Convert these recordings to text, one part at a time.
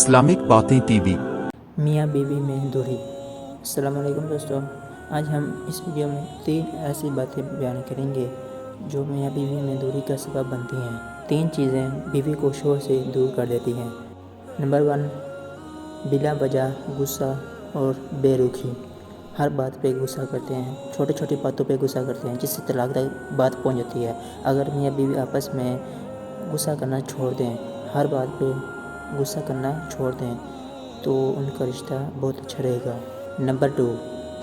Islamic باتیں T V. میاں بیوی میں دوری۔ السلام علیکم دوستوں، آج ہم اس ویڈیو میں 3 ایسی باتیں بیان کریں گے جو میاں بیوی میں دوری کا سبب بنتی ہیں۔ 3 چیزیں بیوی کو شوہر سے دور کر دیتی ہیں۔ نمبر 1، بلا وجہ غصہ اور بے رخی۔ ہر بات پہ غصہ کرتے ہیں، چھوٹی چھوٹی باتوں پہ غصہ کرتے ہیں، جس سے طلاق تک بات پہنچ جاتی ہے۔ اگر میاں بیوی آپس میں غصہ کرنا چھوڑ دیں، ہر بات پہ غصہ کرنا چھوڑ دیں تو ان کا رشتہ بہت اچھا رہے گا۔ نمبر 2،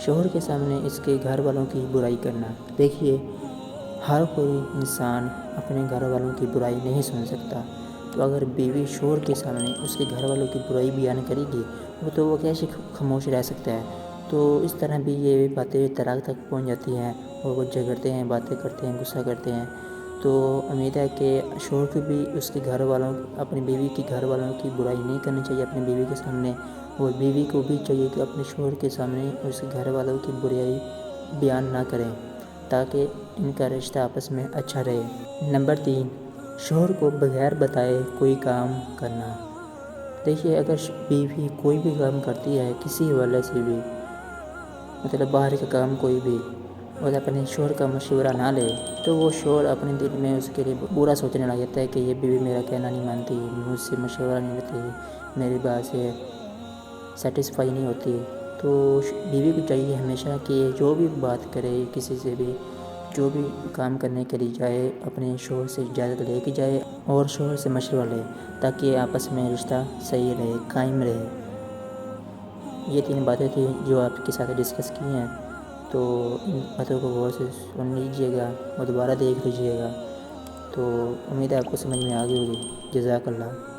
شوہر کے سامنے اس کے گھر والوں کی برائی کرنا۔ دیکھیے، ہر کوئی انسان اپنے گھر والوں کی برائی نہیں سن سکتا، تو اگر بیوی شوہر کے سامنے اس کے گھر والوں کی برائی بیان کرے گی تو وہ کیسے خاموش رہ سکتا ہے؟ تو اس طرح بھی یہ باتیں طلاق تک پہنچ جاتی ہیں اور وہ جھگڑتے ہیں، باتیں کرتے ہیں، غصہ کرتے ہیں۔ تو امید ہے کہ شوہر کو بھی اس کے گھر والوں، اپنی بیوی کے گھر والوں کی برائی نہیں کرنی چاہیے اپنی بیوی کے سامنے، اور بیوی کو بھی چاہیے کہ اپنے شوہر کے سامنے اس کے گھر والوں کی برائی بیان نہ کریں تاکہ ان کا رشتہ آپس میں اچھا رہے۔ نمبر 3، شوہر کو بغیر بتائے کوئی کام کرنا۔ دیکھیے، اگر بیوی کوئی بھی کام کرتی ہے کسی حوالے سے بھی، مطلب باہر کا کام کوئی بھی، اور اپنے شوہر کا مشورہ نہ لے تو وہ شوہر اپنے دل میں اس کے لیے برا سوچنے لگ جاتا ہے کہ یہ بیوی میرا کہنا نہیں مانتی، مجھ سے مشورہ نہیں لیتی، میری بات سے سیٹسفائی نہیں ہوتی۔ تو بیوی کو چاہیے ہمیشہ کہ جو بھی بات کرے کسی سے بھی، جو بھی کام کرنے کے لیے جائے، اپنے شوہر سے اجازت لے کے جائے اور شوہر سے مشورہ لے تاکہ آپس میں رشتہ صحیح رہے، قائم رہے۔ یہ 3 باتیں تھیں جو آپ کے ساتھ ڈسکس کی ہیں، تو ان باتوں کو غور سے سن لیجیے گا اور دوبارہ دیکھ لیجیے گا، تو امید ہے آپ کو سمجھ میں آ گئی ہوگی۔ جزاک اللہ۔